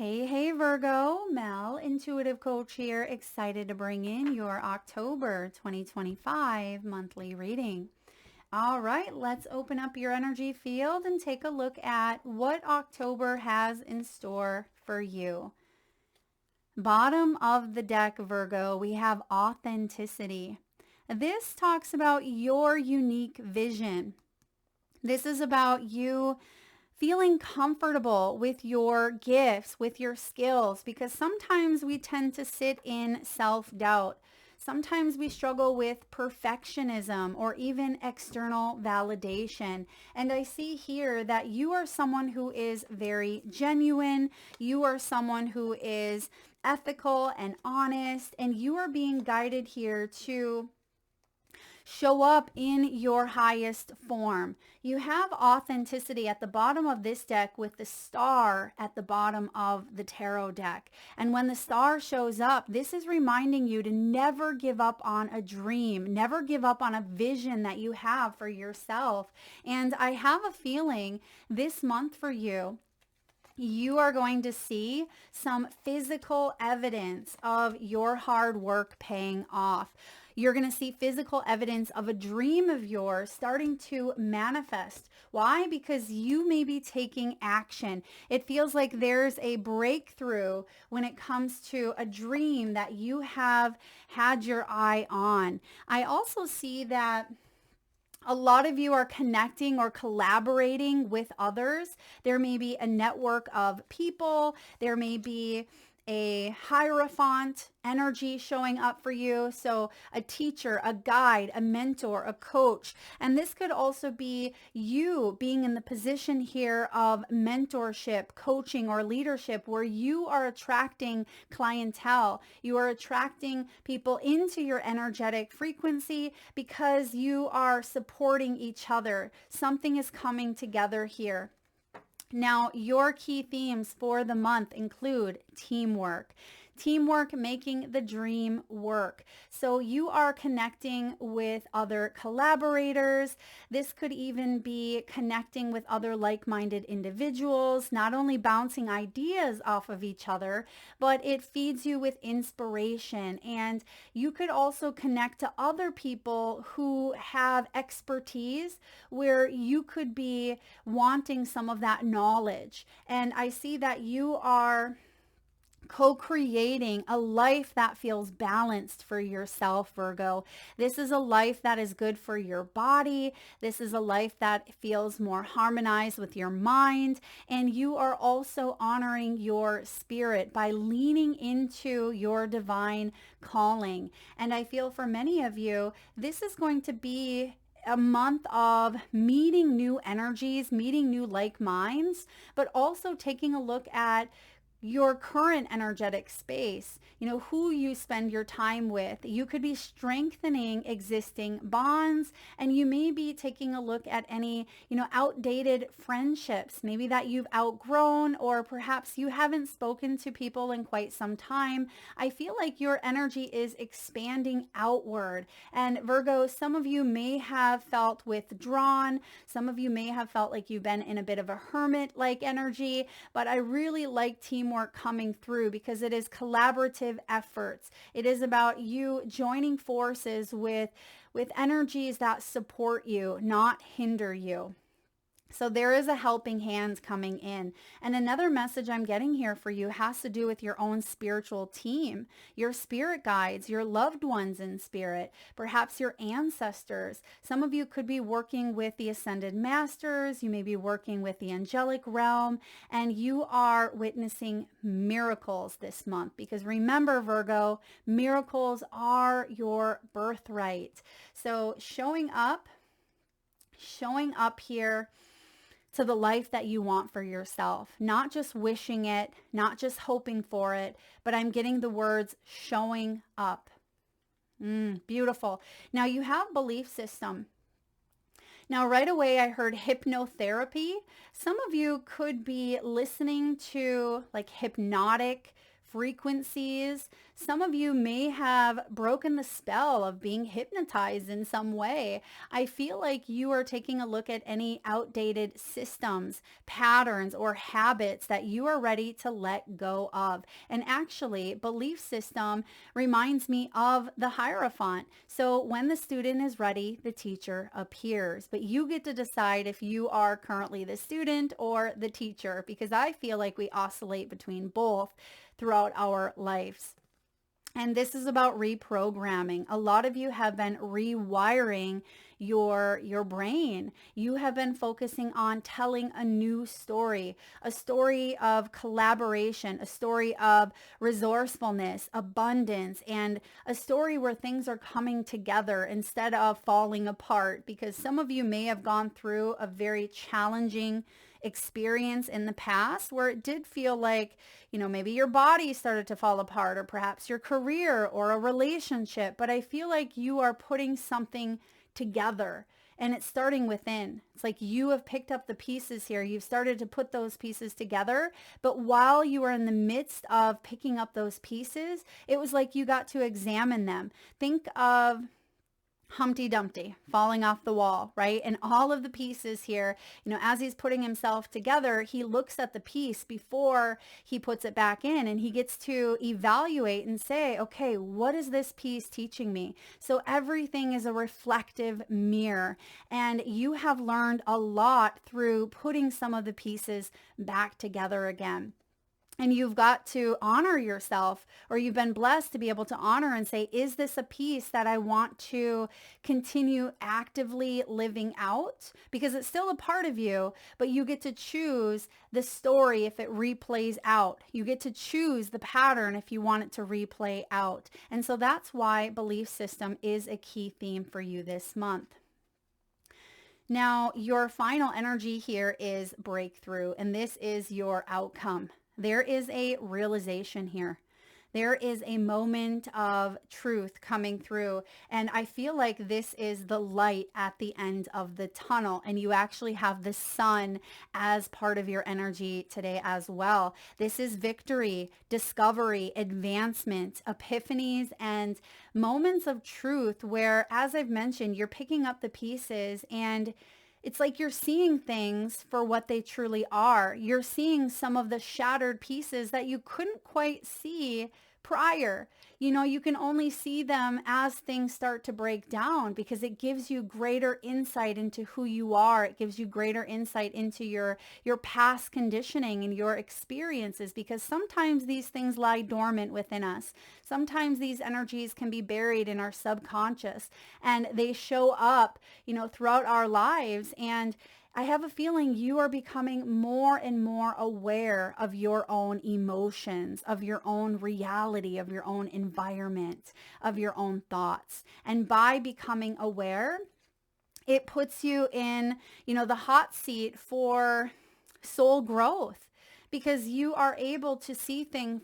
Hey, Virgo, Mel, intuitive coach here, excited to bring in your October 2025 monthly reading. All right, let's open up your energy field and take a look at what October has in store for you. Bottom of the deck, Virgo, we have authenticity. This talks about your unique vision. This is about you feeling comfortable with your gifts, with your skills, because sometimes we tend to sit in self-doubt. Sometimes we struggle with perfectionism or even external validation. And I see here that you are someone who is very genuine. You are someone who is ethical and honest, and you are being guided here to show up in your highest form. You have authenticity at the bottom of this deck with the star at the bottom of the tarot deck. And when the star shows up, this is reminding you to never give up on a dream, never give up on a vision that you have for yourself. And I have a feeling this month for you, you are going to see some physical evidence of your hard work paying off. You're going to see physical evidence of a dream of yours starting to manifest. Why? Because you may be taking action. It feels like there's a breakthrough when it comes to a dream that you have had your eye on. I also see that a lot of you are connecting or collaborating with others. There may be a network of people. There may be a hierophant energy showing up for you. So a teacher, a guide, a mentor, a coach. And this could also be you being in the position here of mentorship, coaching, or leadership where you are attracting clientele. You are attracting people into your energetic frequency because you are supporting each other. Something is coming together here. Now, your key themes for the month include teamwork. Teamwork, making the dream work. So you are connecting with other collaborators. This could even be connecting with other like-minded individuals, not only bouncing ideas off of each other, but it feeds you with inspiration. And you could also connect to other people who have expertise where you could be wanting some of that knowledge. And I see that you are co-creating a life that feels balanced for yourself, Virgo. This is a life that is good for your body. This is a life that feels more harmonized with your mind. And you are also honoring your spirit by leaning into your divine calling. And I feel for many of you, this is going to be a month of meeting new energies, meeting new like minds, but also taking a look at your current energetic space, who you spend your time with. You could be strengthening existing bonds, and you may be taking a look at any, outdated friendships, maybe that you've outgrown, or perhaps you haven't spoken to people in quite some time. I feel like your energy is expanding outward. And Virgo, some of you may have felt withdrawn. Some of you may have felt like you've been in a bit of a hermit-like energy, but I really like teamwork coming through because it is collaborative efforts. It is about you joining forces with energies that support you, not hinder you. So there is a helping hand coming in. And another message I'm getting here for you has to do with your own spiritual team, your spirit guides, your loved ones in spirit, perhaps your ancestors. Some of you could be working with the ascended masters. You may be working with the angelic realm, and you are witnessing miracles this month. Because remember, Virgo, miracles are your birthright. So showing up here to the life that you want for yourself, not just wishing it, not just hoping for it, but I'm getting the words showing up. Beautiful. Now you have belief system. Now, right away, I heard hypnotherapy. Some of you could be listening to like hypnotic frequencies. Some of you may have broken the spell of being hypnotized in some way. I feel like you are taking a look at any outdated systems, patterns, or habits that you are ready to let go of. And actually, belief system reminds me of the Hierophant. So when the student is ready, the teacher appears. But you get to decide if you are currently the student or the teacher, because I feel like we oscillate between both throughout our lives. And this is about reprogramming. A lot of you have been rewiring your brain. You have been focusing on telling a new story, a story of collaboration, a story of resourcefulness, abundance, and a story where things are coming together instead of falling apart. Because some of you may have gone through a very challenging experience in the past where it did feel like, maybe your body started to fall apart, or perhaps your career or a relationship. But I feel like you are putting something together, and it's starting within. It's like you have picked up the pieces here. You've started to put those pieces together. But while you are in the midst of picking up those pieces, it was like you got to examine them. Think of Humpty Dumpty falling off the wall, right? And all of the pieces here, as he's putting himself together, he looks at the piece before he puts it back in, and he gets to evaluate and say, okay, what is this piece teaching me? So everything is a reflective mirror, and you have learned a lot through putting some of the pieces back together again. And you've got to honor yourself, or you've been blessed to be able to honor and say, is this a piece that I want to continue actively living out? Because it's still a part of you, but you get to choose the story if it replays out. You get to choose the pattern if you want it to replay out. And so that's why belief system is a key theme for you this month. Now, your final energy here is breakthrough, and this is your outcome. There is a realization here. There is a moment of truth coming through. And I feel like this is the light at the end of the tunnel. And you actually have the sun as part of your energy today as well. This is victory, discovery, advancement, epiphanies, and moments of truth where, as I've mentioned, you're picking up the pieces, and it's like you're seeing things for what they truly are. You're seeing some of the shattered pieces that you couldn't quite see prior. You can only see them as things start to break down, because it gives you greater insight into who you are. It gives you greater insight into your past conditioning and your experiences, because sometimes these things lie dormant within us. Sometimes these energies can be buried in our subconscious, and they show up, throughout our lives. And I have a feeling you are becoming more and more aware of your own emotions, of your own reality, of your own environment, of your own thoughts. And by becoming aware, it puts you in, the hot seat for soul growth, because you are able to see things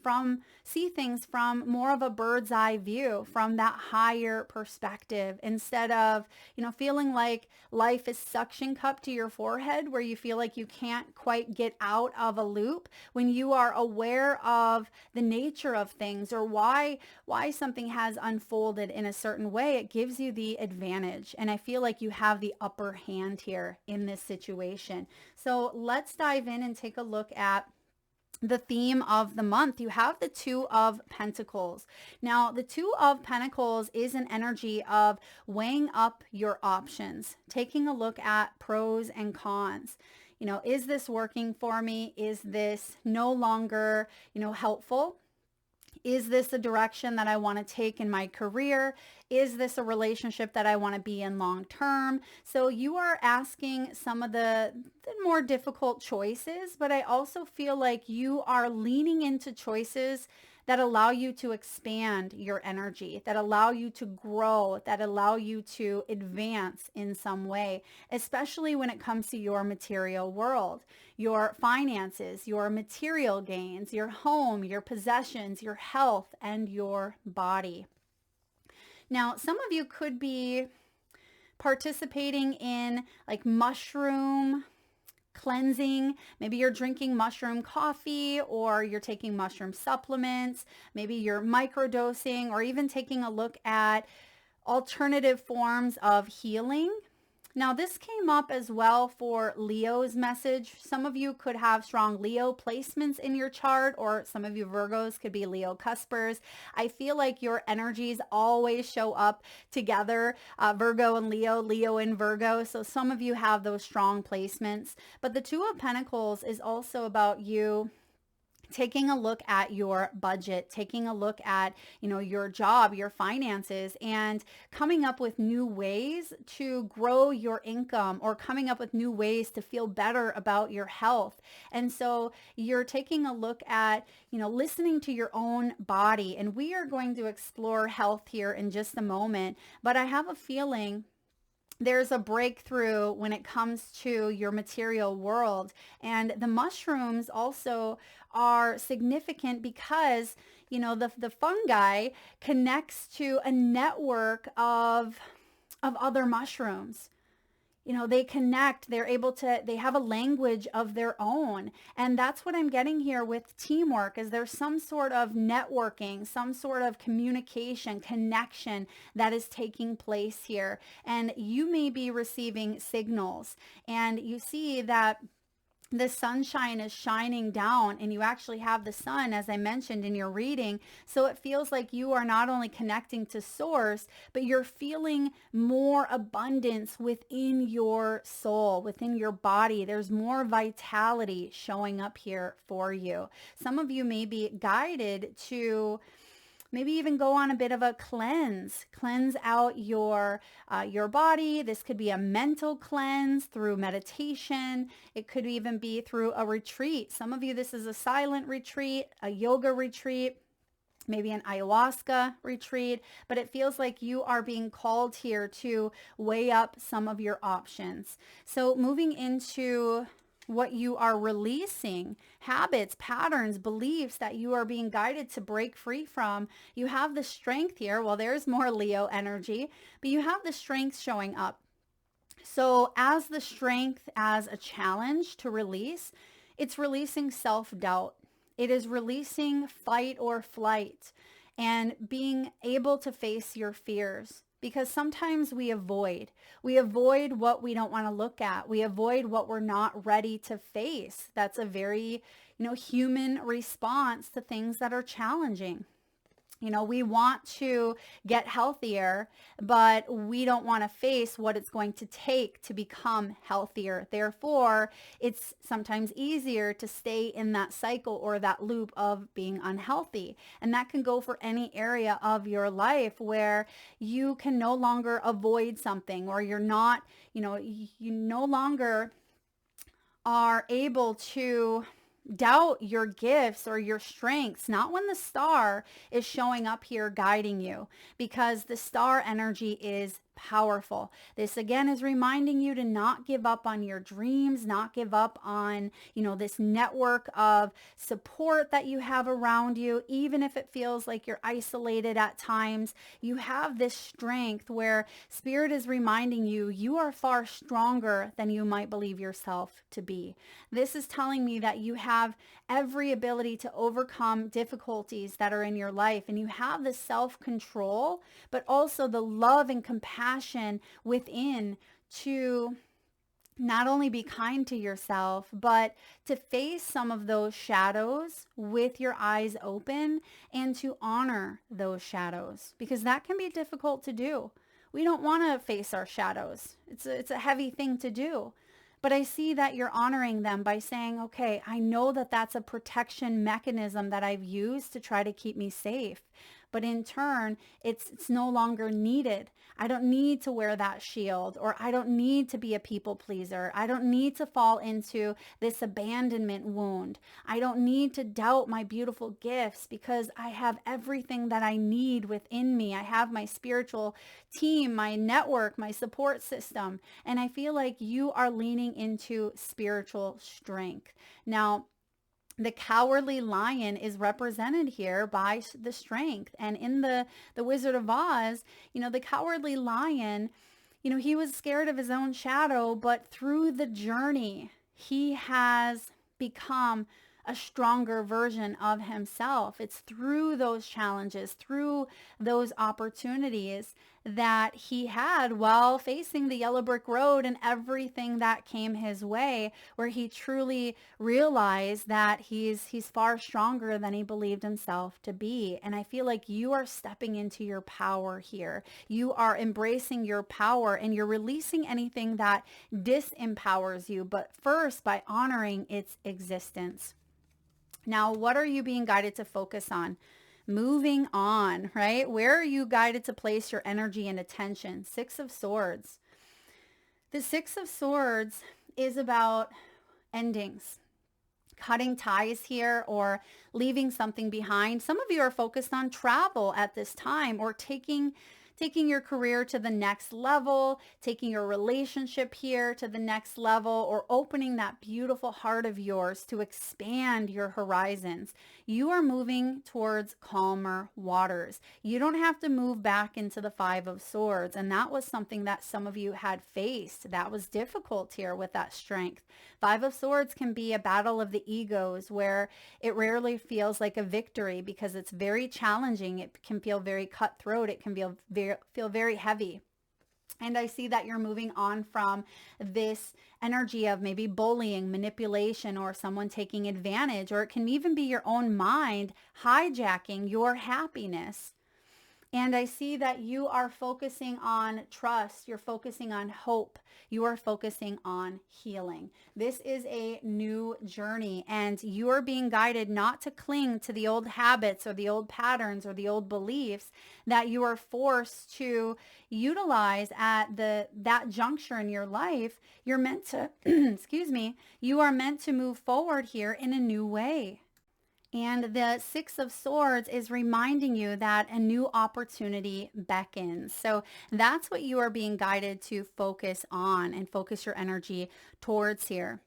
from more of a bird's eye view, from that higher perspective, instead of, feeling like life is suction cup to your forehead, where you feel like you can't quite get out of a loop. When you are aware of the nature of things, or why something has unfolded in a certain way, it gives you the advantage. And I feel like you have the upper hand here in this situation. So let's dive in and take a look at the theme of the month. You have the Two of Pentacles. Now, the Two of Pentacles is an energy of weighing up your options, taking a look at pros and cons. Is this working for me? Is this no longer, helpful? Is this a direction that I want to take in my career? Is this a relationship that I want to be in long term? So you are asking some of the more difficult choices, but I also feel like you are leaning into choices that allow you to expand your energy, that allow you to grow, that allow you to advance in some way, especially when it comes to your material world, your finances, your material gains, your home, your possessions, your health, and your body. Now, some of you could be participating in like mushroom cleansing. Maybe you're drinking mushroom coffee, or you're taking mushroom supplements. Maybe you're microdosing, or even taking a look at alternative forms of healing. Now, this came up as well for Leo's message. Some of you could have strong Leo placements in your chart, or some of you Virgos could be Leo cuspers. I feel like your energies always show up together, Virgo and Leo, Leo and Virgo. So some of you have those strong placements. But the Two of Pentacles is also about you taking a look at your budget, taking a look at, your job, your finances, and coming up with new ways to grow your income, or coming up with new ways to feel better about your health. And so you're taking a look at, listening to your own body. And we are going to explore health here in just a moment, but I have a feeling there's a breakthrough when it comes to your material world. And the mushrooms also are significant because, the fungi connects to a network of other mushrooms. They connect, they have a language of their own. And that's what I'm getting here with teamwork, is there's some sort of networking, some sort of communication, connection that is taking place here. And you may be receiving signals, and you see that the sunshine is shining down, and you actually have the sun, as I mentioned in your reading. So it feels like you are not only connecting to source, but you're feeling more abundance within your soul, within your body. There's more vitality showing up here for you. Some of you may be guided to maybe even go on a bit of a cleanse out your body. This could be a mental cleanse through meditation. It could even be through a retreat. Some of you, this is a silent retreat, a yoga retreat, maybe an ayahuasca retreat, but it feels like you are being called here to weigh up some of your options. So moving into what you are releasing, habits, patterns, beliefs that you are being guided to break free from. You have the strength here. Well, there's more Leo energy, but you have the strength showing up. So as the strength, as a challenge to release, it's releasing self-doubt. It is releasing fight or flight, and being able to face your fears. Because sometimes we avoid what we don't want to look at. We avoid what we're not ready to face. That's a very, human response to things that are challenging. We want to get healthier, but we don't want to face what it's going to take to become healthier. Therefore, it's sometimes easier to stay in that cycle or that loop of being unhealthy. And that can go for any area of your life where you can no longer avoid something, or you're not, you no longer are able to doubt your gifts or your strengths, not when the star is showing up here guiding you, because the star energy is powerful. This again is reminding you to not give up on your dreams, not give up on, this network of support that you have around you. Even if it feels like you're isolated at times, you have this strength where Spirit is reminding you, you are far stronger than you might believe yourself to be. This is telling me that you have every ability to overcome difficulties that are in your life, and you have the self-control, but also the love and compassion within to not only be kind to yourself, but to face some of those shadows with your eyes open, and to honor those shadows, because that can be difficult to do. We don't want to face our shadows. It's a heavy thing to do. But I see that you're honoring them by saying, okay, I know that that's a protection mechanism that I've used to try to keep me safe. But in turn, it's no longer needed. I don't need to wear that shield, or I don't need to be a people pleaser. I don't need to fall into this abandonment wound. I don't need to doubt my beautiful gifts, because I have everything that I need within me. I have my spiritual team, my network, my support system. And I feel like you are leaning into spiritual strength. Now, the cowardly lion is represented here by the strength. And in the Wizard of Oz, the cowardly lion, he was scared of his own shadow, but through the journey, he has become a stronger version of himself. It's through those challenges, through those opportunities that he had while facing the yellow brick road and everything that came his way, where he truly realized that he's far stronger than he believed himself to be. And I feel like you are stepping into your power here. You are embracing your power and you're releasing anything that disempowers you, but first by honoring its existence. Now, what are you being guided to focus on? Moving on, right? Where are you guided to place your energy and attention? Six of Swords. The Six of Swords is about endings, cutting ties here, or leaving something behind. Some of you are focused on travel at this time, or taking your career to the next level, taking your relationship here to the next level, or opening that beautiful heart of yours to expand your horizons. You are moving towards calmer waters. You don't have to move back into the Five of Swords. And that was something that some of you had faced. That was difficult here with that strength. Five of Swords can be a battle of the egos where it rarely feels like a victory because it's very challenging. It can feel very cutthroat. It can feel very heavy. And I see that you're moving on from this energy of maybe bullying, manipulation, or someone taking advantage, or it can even be your own mind hijacking your happiness. And I see that you are focusing on trust. You're focusing on hope. You are focusing on healing. This is a new journey, and you are being guided not to cling to the old habits or the old patterns or the old beliefs that you are forced to utilize at that juncture in your life. You're meant to, excuse me, you are meant to move forward here in a new way. And the Six of Swords is reminding you that a new opportunity beckons. So that's what you are being guided to focus on and focus your energy towards here.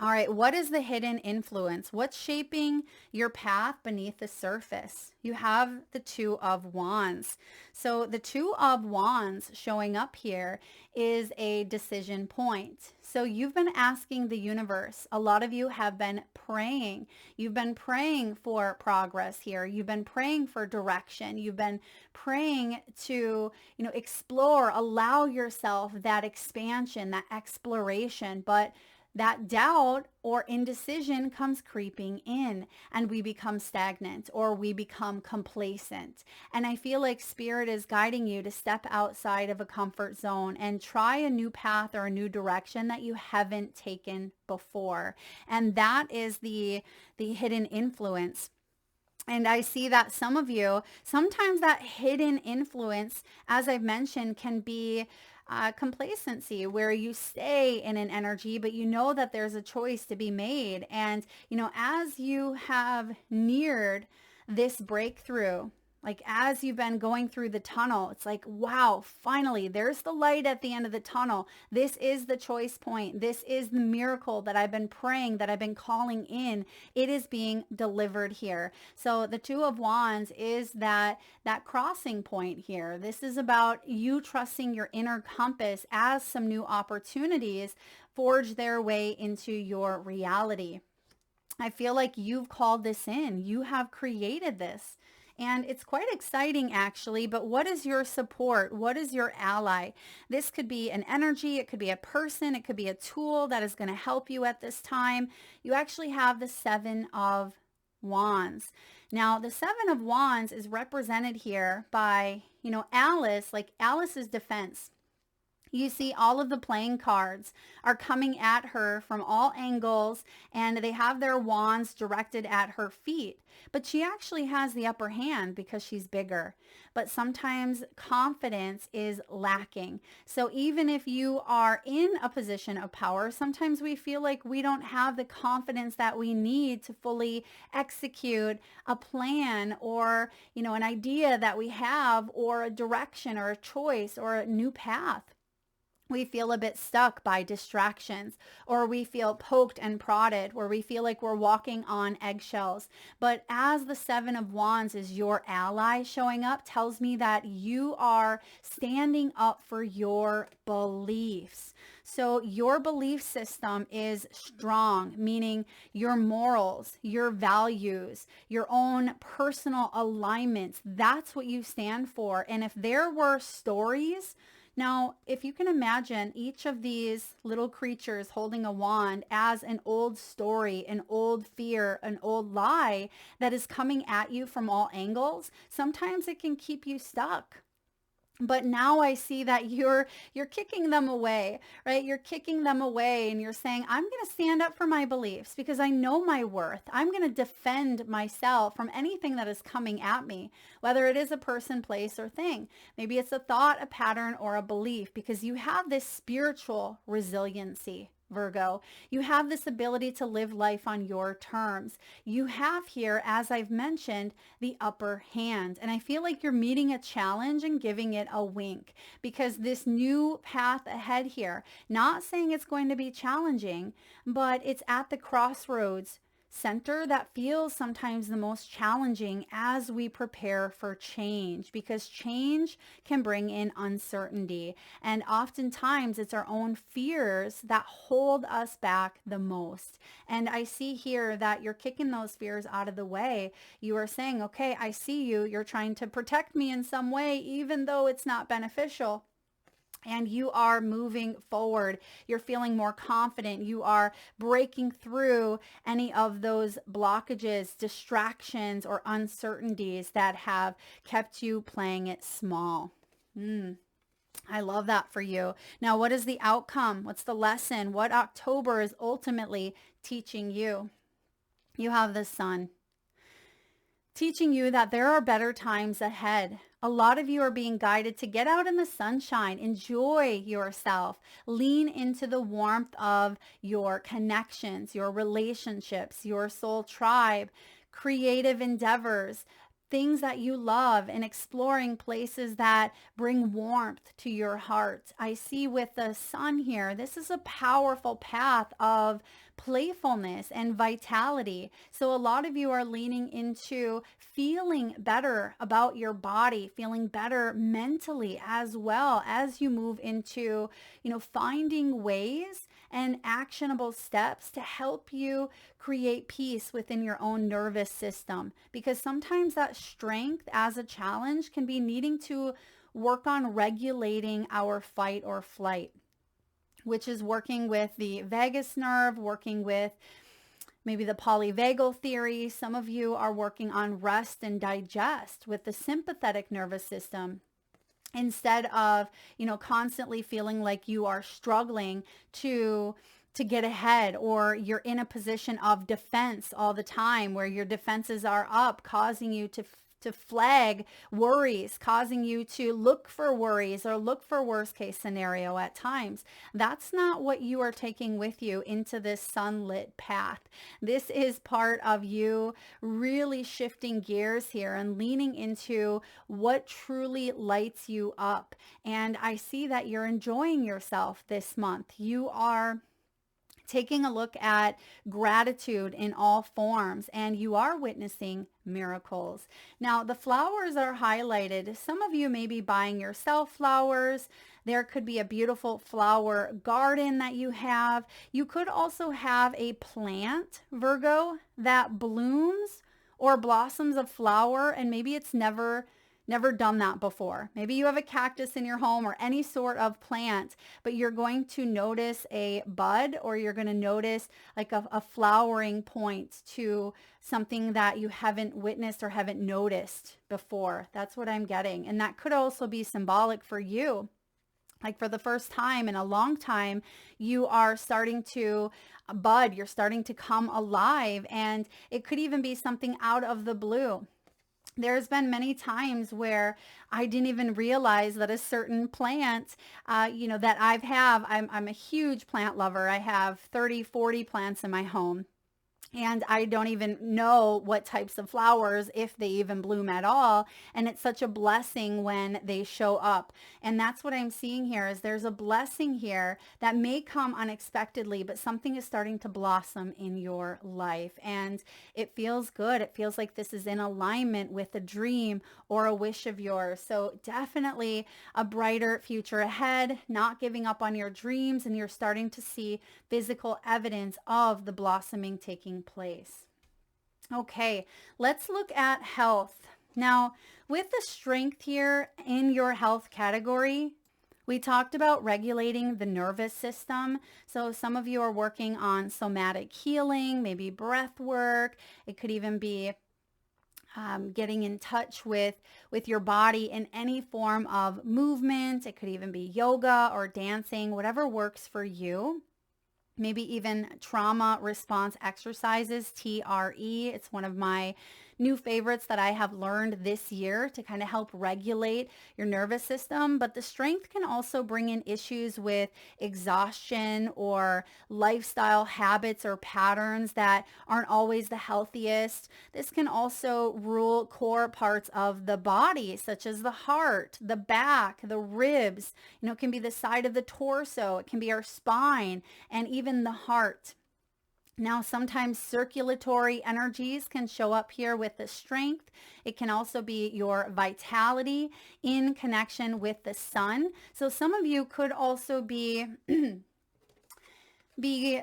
All right, what is the hidden influence? What's shaping your path beneath the surface? You have the Two of Wands. So the Two of Wands showing up here is a decision point. So you've been asking the universe. A lot of you have been praying. You've been praying for progress here. You've been praying for direction. You've been praying to, explore, allow yourself that expansion, that exploration, but that doubt or indecision comes creeping in, and we become stagnant or we become complacent. And I feel like Spirit is guiding you to step outside of a comfort zone and try a new path or a new direction that you haven't taken before. And that is the hidden influence. And I see that some of you, sometimes that hidden influence, as I've mentioned, can be complacency, where you stay in an energy, but you know that there's a choice to be made. And, as you have neared this breakthrough, like as you've been going through the tunnel, it's like, wow, finally, there's the light at the end of the tunnel. This is the choice point. This is the miracle that I've been praying, that I've been calling in. It is being delivered here. So the Two of Wands is that crossing point here. This is about you trusting your inner compass as some new opportunities forge their way into your reality. I feel like you've called this in. You have created this. And it's quite exciting, actually, but what is your support? What is your ally? This could be an energy, it could be a person, it could be a tool that is going to help you at this time. You actually have the Seven of Wands. Now, the Seven of Wands is represented here by, Alice, like Alice's defense. You see all of the playing cards are coming at her from all angles, and they have their wands directed at her feet. But she actually has the upper hand because she's bigger. But sometimes confidence is lacking. So even if you are in a position of power, sometimes we feel like we don't have the confidence that we need to fully execute a plan or, an idea that we have, or a direction or a choice or a new path. we feel a bit stuck by distractions, or we feel poked and prodded, where we feel like we're walking on eggshells. But as the Seven of Wands is your ally showing up, tells me that you are standing up for your beliefs. So your belief system is strong, meaning your morals, your values, your own personal alignments. That's what you stand for. And if there were stories, now, if you can imagine each of these little creatures holding a wand as an old story, an old fear, an old lie that is coming at you from all angles, sometimes it can keep you stuck. But now I see that you're kicking them away, right? You're kicking them away and you're saying, I'm going to stand up for my beliefs because I know my worth. I'm going to defend myself from anything that is coming at me, whether it is a person, place, or thing. Maybe it's a thought, a pattern, or a belief, because you have this spiritual resiliency. Virgo, you have this ability to live life on your terms. You have here, as I've mentioned, the upper hand. And I feel like you're meeting a challenge and giving it a wink, because this new path ahead here, not saying it's going to be challenging, but it's at the crossroads center that feels sometimes the most challenging as we prepare for change, because change can bring in uncertainty, and oftentimes it's our own fears that hold us back the most. And I see here that you're kicking those fears out of the way. You are saying, okay, I see you, you're trying to protect me in some way, even though it's not beneficial. And you are moving forward. You're feeling more confident. You are breaking through any of those blockages, distractions, or uncertainties that have kept you playing it small. I love that for you. Now, what is the outcome? What's the lesson? What October is ultimately teaching you? You have the Sun, teaching you that there are better times ahead. A lot of you are being guided to get out in the sunshine, enjoy yourself, lean into the warmth of your connections, your relationships, your soul tribe, creative endeavors, things that you love, and exploring places that bring warmth to your heart. I see with the Sun here, this is a powerful path of playfulness and vitality. So a lot of you are leaning into feeling better about your body, feeling better mentally as well, as you move into, finding ways and actionable steps to help you create peace within your own nervous system. Because sometimes that strength as a challenge can be needing to work on regulating our fight or flight, which is working with the vagus nerve, working with maybe the polyvagal theory. Some of you are working on rest and digest with the sympathetic nervous system, instead of, constantly feeling like you are struggling to get ahead, or you're in a position of defense all the time where your defenses are up, causing you to flag worries, causing you to look for worries or look for worst case scenario at times. That's not what you are taking with you into this sunlit path. This is part of you really shifting gears here and leaning into what truly lights you up. And I see that you're enjoying yourself this month. You are taking a look at gratitude in all forms, and you are witnessing miracles. Now, the flowers are highlighted. Some of you may be buying yourself flowers. There could be a beautiful flower garden that you have. You could also have a plant, Virgo, that blooms or blossoms a flower, and maybe it's never done that before. Maybe you have a cactus in your home or any sort of plant, but you're going to notice a bud, or you're going to notice like a flowering point to something that you haven't witnessed or haven't noticed before. That's what I'm getting. And that could also be symbolic for you. Like for the first time in a long time, you are starting to bud, you're starting to come alive, and it could even be something out of the blue. There's been many times where I didn't even realize that a certain plant, that I'm a huge plant lover. I have 30, 40 plants in my home. And I don't even know what types of flowers, if they even bloom at all. And it's such a blessing when they show up. And that's what I'm seeing here is there's a blessing here that may come unexpectedly, but something is starting to blossom in your life. And it feels good. It feels like this is in alignment with a dream or a wish of yours. So definitely a brighter future ahead, not giving up on your dreams, and you're starting to see physical evidence of the blossoming taking place. Okay, let's look at health. Now, with the strength here in your health category, we talked about regulating the nervous system. So some of you are working on somatic healing, maybe breath work. It could even be getting in touch with your body in any form of movement. It could even be yoga or dancing, whatever works for you. Maybe even trauma response exercises, TRE. It's one of my new favorites that I have learned this year to kind of help regulate your nervous system. But the strength can also bring in issues with exhaustion or lifestyle habits or patterns that aren't always the healthiest. This can also rule core parts of the body, such as the heart, the back, the ribs. It can be the side of the torso. It can be our spine and even the heart. Now, sometimes circulatory energies can show up here with the strength. It can also be your vitality in connection with the sun. So some of you could also be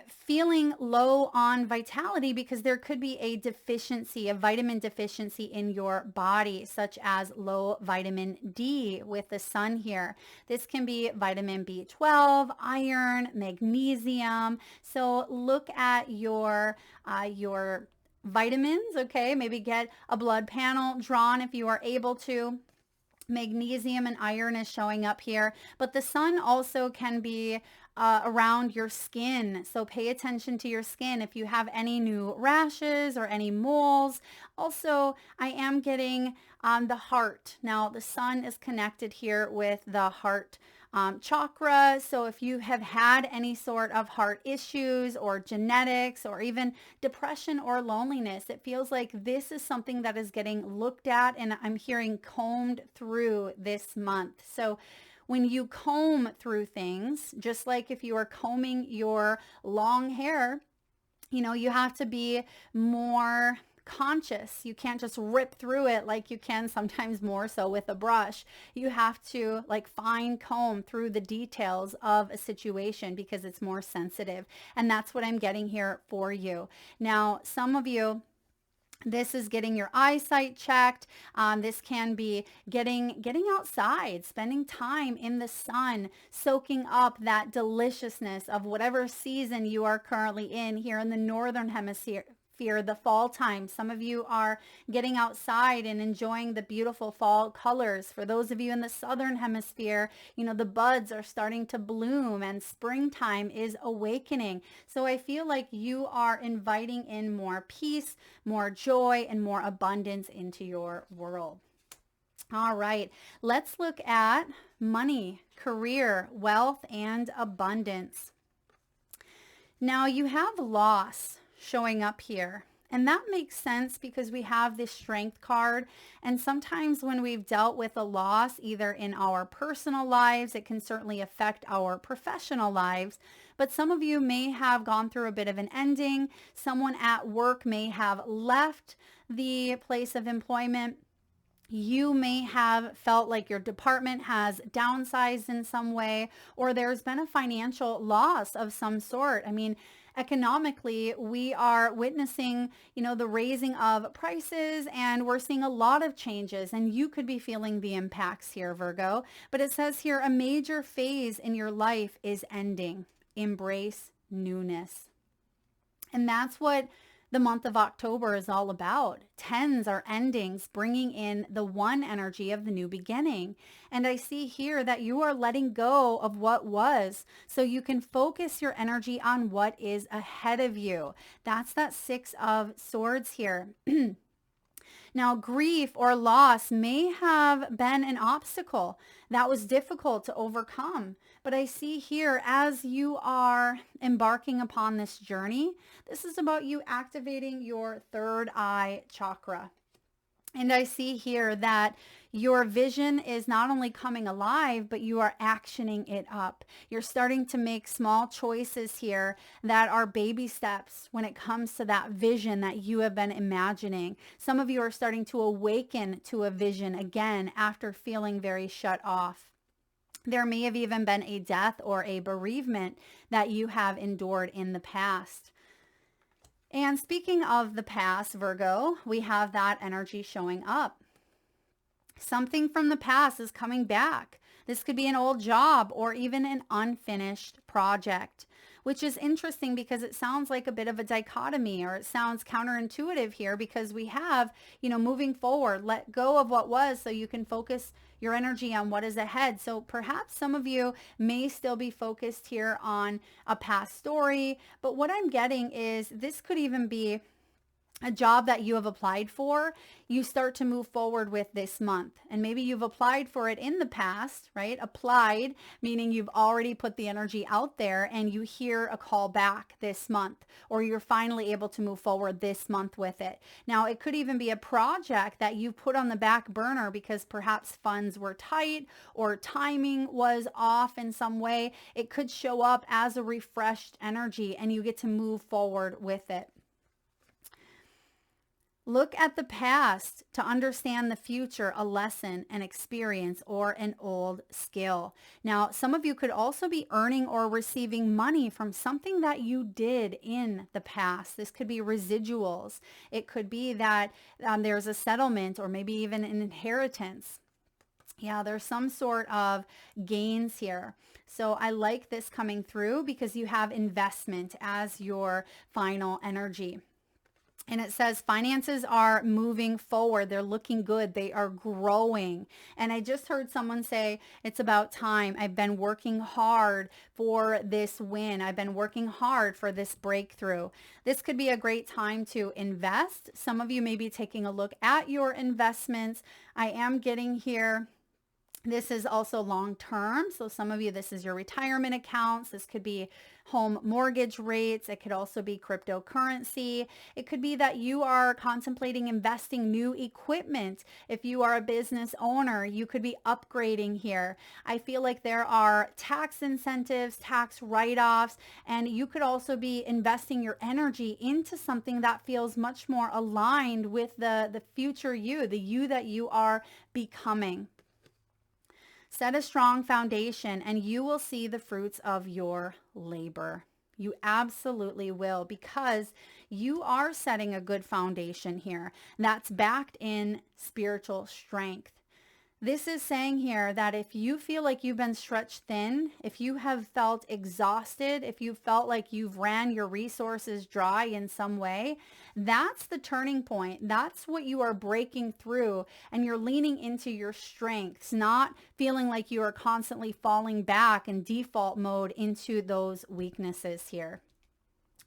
feeling low on vitality because there could be a deficiency, a vitamin deficiency in your body, such as low vitamin D with the sun here. This can be vitamin B12, iron, magnesium. So look at your vitamins, okay? Maybe get a blood panel drawn if you are able to. Magnesium and iron is showing up here, but the sun also can be around your skin. So pay attention to your skin if you have any new rashes or any moles. Also, I am getting the heart. Now, the sun is connected here with the heart chakra. So if you have had any sort of heart issues or genetics or even depression or loneliness, it feels like this is something that is getting looked at, and I'm hearing combed through this month. So when you comb through things, just like if you are combing your long hair, you have to be more conscious. You can't just rip through it like you can sometimes more so with a brush. You have to fine comb through the details of a situation because it's more sensitive. And that's what I'm getting here for you. Now, some of you, this is getting your eyesight checked. This can be getting outside, spending time in the sun, soaking up that deliciousness of whatever season you are currently in here in the northern hemisphere. The fall time. Some of you are getting outside and enjoying the beautiful fall colors. For those of you in the southern hemisphere, the buds are starting to bloom and springtime is awakening. So I feel like you are inviting in more peace, more joy, and more abundance into your world. All right, let's look at money, career, wealth, and abundance. Now you have loss showing up here. And that makes sense because we have this strength card. And sometimes when we've dealt with a loss, either in our personal lives, it can certainly affect our professional lives. But some of you may have gone through a bit of an ending. Someone at work may have left the place of employment. You may have felt like your department has downsized in some way, or there's been a financial loss of some sort. I mean, economically, we are witnessing, the raising of prices, and we're seeing a lot of changes, and you could be feeling the impacts here, Virgo. But it says here, a major phase in your life is ending. Embrace newness. And that's what the month of October is all about. Tens are endings, bringing in the one energy of the new beginning. And I see here that you are letting go of what was so you can focus your energy on what is ahead of you. That's that Six of Swords here. Now, grief or loss may have been an obstacle that was difficult to overcome. But I see here, as you are embarking upon this journey, this is about you activating your third eye chakra. And I see here that your vision is not only coming alive, but you are actioning it up. You're starting to make small choices here that are baby steps when it comes to that vision that you have been imagining. Some of you are starting to awaken to a vision again after feeling very shut off. There may have even been a death or a bereavement that you have endured in the past. And speaking of the past, Virgo, we have that energy showing up. Something from the past is coming back. This could be an old job or even an unfinished project, which is interesting because it sounds like a bit of a dichotomy, or it sounds counterintuitive here, because we have, moving forward, let go of what was so you can focus your energy on what is ahead. So perhaps some of you may still be focused here on a past story, but what I'm getting is this could even be a job that you have applied for, you start to move forward with this month. And maybe you've applied for it in the past, right? Applied, meaning you've already put the energy out there and you hear a call back this month, or you're finally able to move forward this month with it. Now, it could even be a project that you put on the back burner because perhaps funds were tight or timing was off in some way. It could show up as a refreshed energy and you get to move forward with it. Look at the past to understand the future, a lesson, an experience, or an old skill. Now, some of you could also be earning or receiving money from something that you did in the past. This could be residuals. It could be that there's a settlement or maybe even an inheritance. Yeah, there's some sort of gains here. So I like this coming through because you have investment as your final energy. And it says finances are moving forward. They're looking good. They are growing. And I just heard someone say, it's about time. I've been working hard for this win. I've been working hard for this breakthrough. This could be a great time to invest. Some of you may be taking a look at your investments. I am getting here. This is also long term. So some of you, this is your retirement accounts. This could be home mortgage rates. It could also be cryptocurrency. It could be that you are contemplating investing new equipment. If you are a business owner, you could be upgrading here. I feel like there are tax incentives, tax write-offs, and you could also be investing your energy into something that feels much more aligned with the future you, the you that you are becoming. Set a strong foundation and you will see the fruits of your labor. You absolutely will, because you are setting a good foundation here that's backed in spiritual strength. This is saying here that if you feel like you've been stretched thin, if you have felt exhausted, if you felt like you've ran your resources dry in some way, that's the turning point. That's what you are breaking through, and you're leaning into your strengths, not feeling like you are constantly falling back in default mode into those weaknesses here.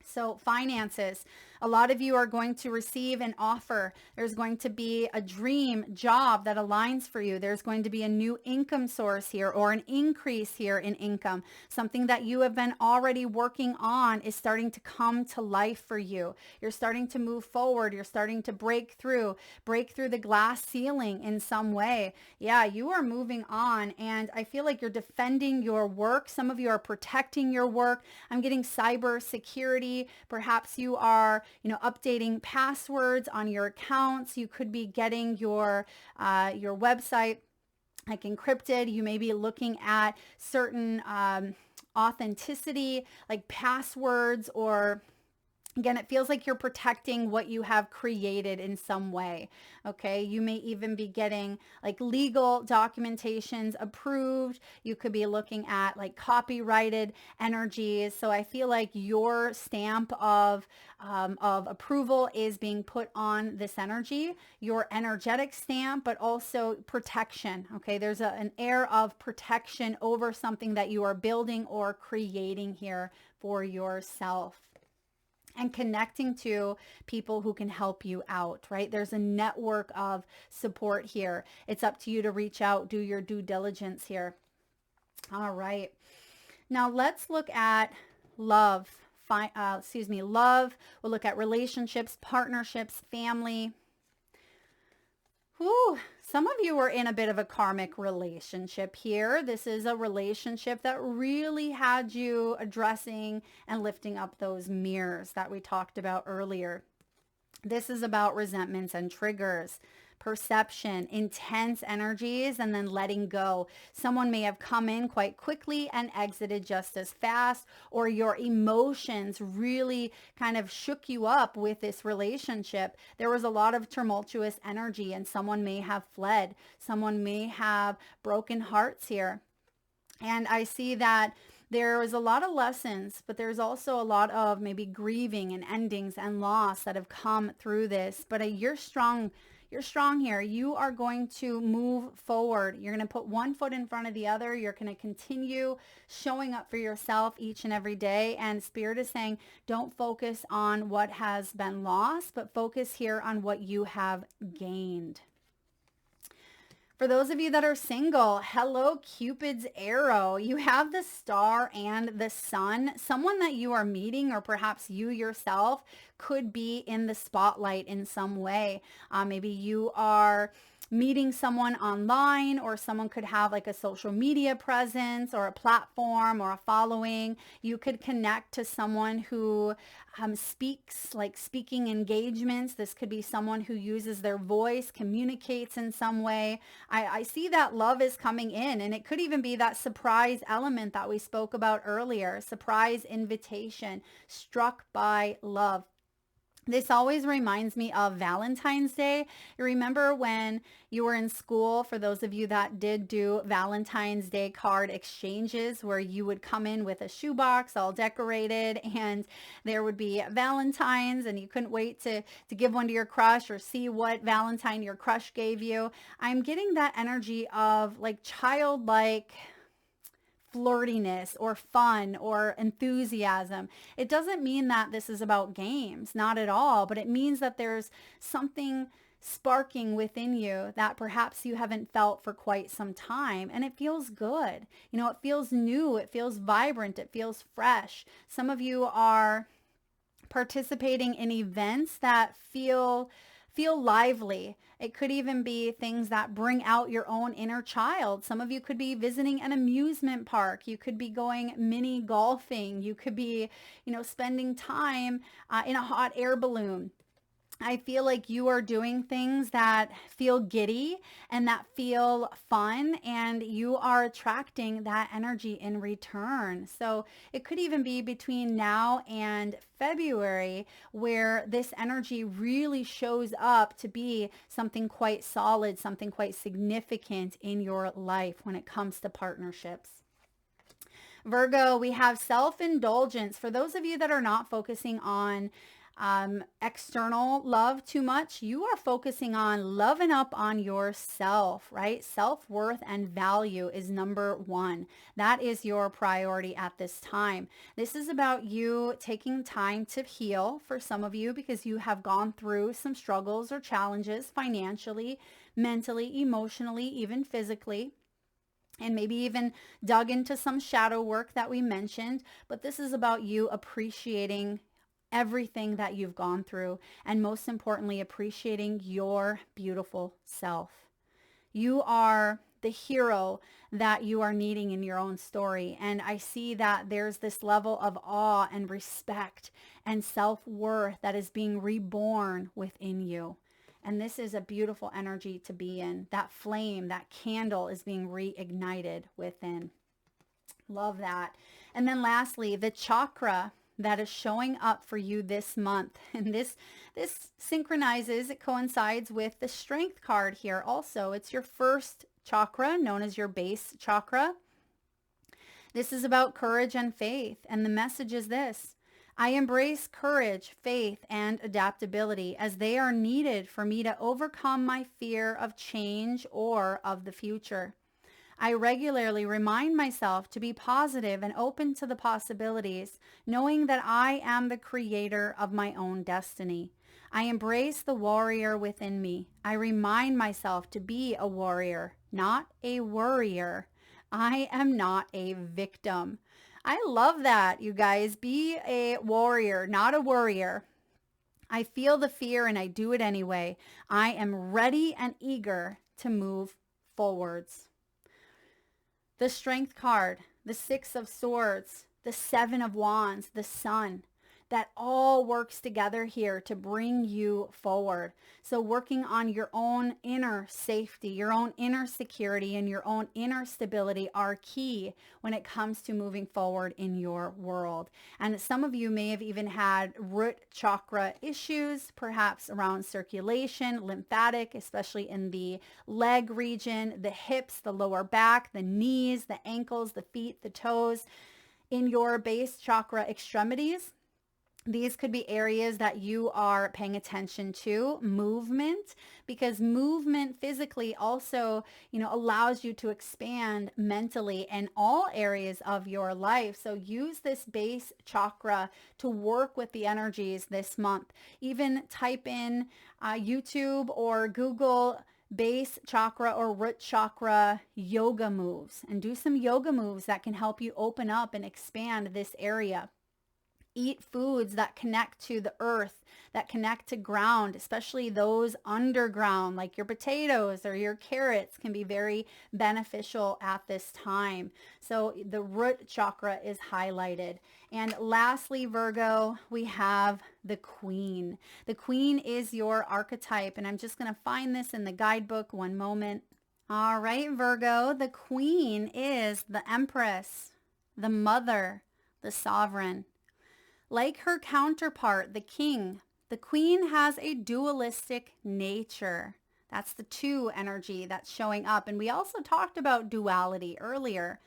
So finances, a lot of you are going to receive an offer. There's going to be a dream job that aligns for you. There's going to be a new income source here, or an increase here in income. Something that you have been already working on is starting to come to life for you. You're starting to move forward. You're starting to break through the glass ceiling in some way. Yeah, you are moving on, and I feel like you're defending your work. Some of you are protecting your work. I'm getting cyber security. Perhaps you are, updating passwords on your accounts. You could be getting your website like encrypted. You may be looking at certain authenticity, like passwords, or again, it feels like you're protecting what you have created in some way. Okay. You may even be getting like legal documentations approved. You could be looking at like copyrighted energies. So I feel like your stamp of approval is being put on this energy, your energetic stamp, but also protection. Okay. There's an air of protection over something that you are building or creating here for yourself. and connecting to people who can help you out, right? There's a network of support here. It's up to you to reach out, do your due diligence here. All right. Now let's look at love. Love. We'll look at relationships, partnerships, family. Whew. Some of you are in a bit of a karmic relationship here. This is a relationship that really had you addressing and lifting up those mirrors that we talked about earlier. This is about resentments and triggers, perception, intense energies, and then letting go. Someone may have come in quite quickly and exited just as fast, or your emotions really kind of shook you up with this relationship. There was a lot of tumultuous energy and someone may have fled. Someone may have broken hearts here. And I see that there is a lot of lessons, but there's also a lot of maybe grieving and endings and loss that have come through this. But you're strong. You're strong here. You are going to move forward. You're going to put one foot in front of the other. You're going to continue showing up for yourself each and every day. And Spirit is saying, don't focus on what has been lost, but focus here on what you have gained. For those of you that are single, hello, Cupid's arrow. You have the star and the sun. Someone that you are meeting, or perhaps you yourself, could be in the spotlight in some way. Maybe you are meeting someone online, or someone could have like a social media presence or a platform or a following. You could connect to someone who speaks, like speaking engagements. This could be someone who uses their voice, communicates in some way. I see that love is coming in, and it could even be that surprise element that we spoke about earlier, surprise invitation, struck by love. This always reminds me of Valentine's Day. You remember when you were in school, for those of you that did do Valentine's Day card exchanges, where you would come in with a shoebox all decorated and there would be Valentines, and you couldn't wait to give one to your crush or see what Valentine your crush gave you. I'm getting that energy of like childlike flirtiness or fun or enthusiasm. It doesn't mean that this is about games, not at all, but it means that there's something sparking within you that perhaps you haven't felt for quite some time, and it feels good. You know, it feels new, it feels vibrant, it feels fresh. Some of you are participating in events that feel lively. It could even be things that bring out your own inner child. Some of you could be visiting an amusement park. You could be going mini golfing. You could be, spending time in a hot air balloon. I feel like you are doing things that feel giddy and that feel fun, and you are attracting that energy in return. So it could even be between now and February where this energy really shows up to be something quite solid, something quite significant in your life when it comes to partnerships. Virgo, we have self-indulgence. For those of you that are not focusing on external love too much, you are focusing on loving up on yourself, right? Self-worth and value is number one. That is your priority at this time. This is about you taking time to heal for some of you, because you have gone through some struggles or challenges financially, mentally, emotionally, even physically, and maybe even dug into some shadow work that we mentioned. But this is about you appreciating everything that you've gone through, and most importantly, appreciating your beautiful self. You are the hero that you are needing in your own story. And I see that there's this level of awe and respect and self-worth that is being reborn within you. And this is a beautiful energy to be in. That flame, that candle is being reignited within. Love that. And then lastly, the chakra that is showing up for you this month. And this synchronizes, it coincides with the strength card here also. It's your first chakra, known as your base chakra. This is about courage and faith. And the message is this: I embrace courage, faith, and adaptability as they are needed for me to overcome my fear of change or of the future. I regularly remind myself to be positive and open to the possibilities, knowing that I am the creator of my own destiny. I embrace the warrior within me. I remind myself to be a warrior, not a worrier. I am not a victim. I love that, you guys. Be a warrior, not a worrier. I feel the fear and I do it anyway. I am ready and eager to move forwards. The Strength card, the Six of Swords, the Seven of Wands, the Sun, that all works together here to bring you forward. So working on your own inner safety, your own inner security, and your own inner stability are key when it comes to moving forward in your world. And some of you may have even had root chakra issues, perhaps around circulation, lymphatic, especially in the leg region, the hips, the lower back, the knees, the ankles, the feet, the toes, in your base chakra extremities. These could be areas that you are paying attention to. Movement, because movement physically also, allows you to expand mentally in all areas of your life. So use this base chakra to work with the energies this month. Even type in YouTube or Google base chakra or root chakra yoga moves and do some yoga moves that can help you open up and expand this area. Eat foods that connect to the earth, that connect to ground, especially those underground, like your potatoes or your carrots can be very beneficial at this time. So the root chakra is highlighted. And lastly, Virgo, we have the Queen. The Queen is your archetype, and I'm just going to find this in the guidebook. One moment. All right, Virgo, the Queen is the Empress, the Mother, the Sovereign. Like her counterpart, the King, the Queen has a dualistic nature. That's the two energy that's showing up. And we also talked about duality earlier.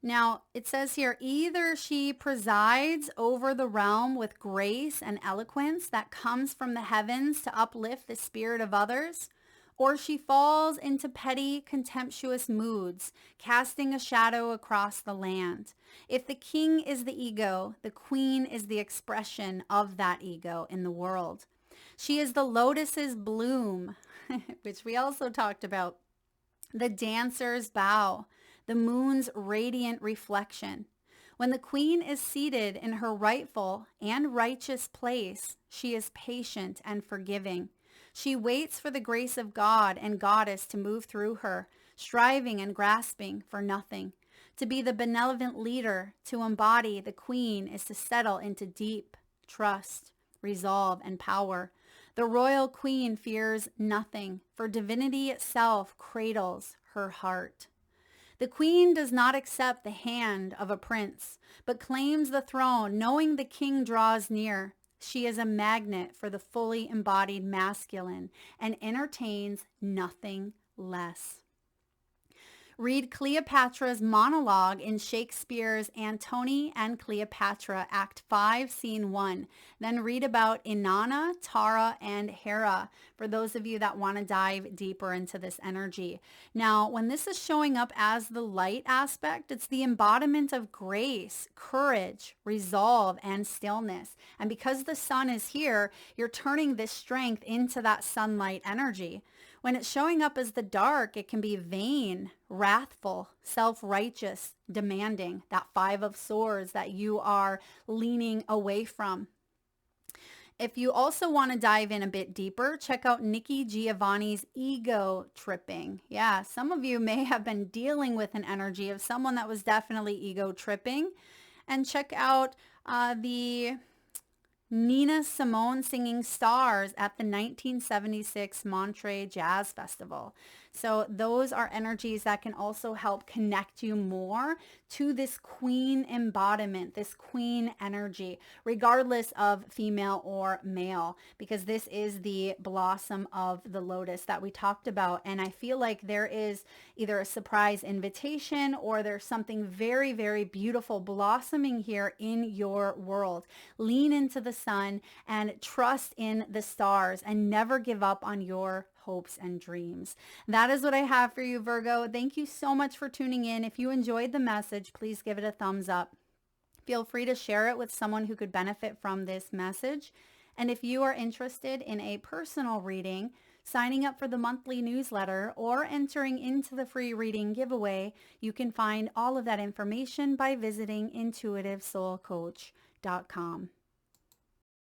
Now, it says here, either she presides over the realm with grace and eloquence that comes from the heavens to uplift the spirit of others, or she falls into petty, contemptuous moods, casting a shadow across the land. If the king is the ego, the queen is the expression of that ego in the world. She is the lotus's bloom, which we also talked about, the dancer's bow, the moon's radiant reflection. When the queen is seated in her rightful and righteous place, she is patient and forgiving. She waits for the grace of God and Goddess to move through her, striving and grasping for nothing. To be the benevolent leader, to embody the queen, is to settle into deep trust, resolve, and power. The royal queen fears nothing, for divinity itself cradles her heart. The queen does not accept the hand of a prince, but claims the throne, knowing the king draws near. She is a magnet for the fully embodied masculine and entertains nothing less. Read Cleopatra's monologue in Shakespeare's Antony and Cleopatra, Act 5, Scene 1. Then read about Inanna, Tara, and Hera, for those of you that want to dive deeper into this energy. Now, when this is showing up as the light aspect, it's the embodiment of grace, courage, resolve, and stillness. And because the sun is here, you're turning this strength into that sunlight energy. When it's showing up as the dark, it can be vain, wrathful, self-righteous, demanding, that Five of Swords that you are leaning away from. If you also want to dive in a bit deeper, check out Nikki Giovanni's ego tripping. Yeah, some of you may have been dealing with an energy of someone that was definitely ego tripping. And check out the Nina Simone singing Stars at the 1976 Monterey Jazz Festival. So those are energies that can also help connect you more to this queen embodiment, this queen energy, regardless of female or male, because this is the blossom of the lotus that we talked about. And I feel like there is either a surprise invitation or there's something very, very beautiful blossoming here in your world. Lean into the sun and trust in the stars and never give up on your hopes, and dreams. That is what I have for you, Virgo. Thank you so much for tuning in. If you enjoyed the message, please give it a thumbs up. Feel free to share it with someone who could benefit from this message. And if you are interested in a personal reading, signing up for the monthly newsletter, or entering into the free reading giveaway, you can find all of that information by visiting intuitivesoulcoach.com.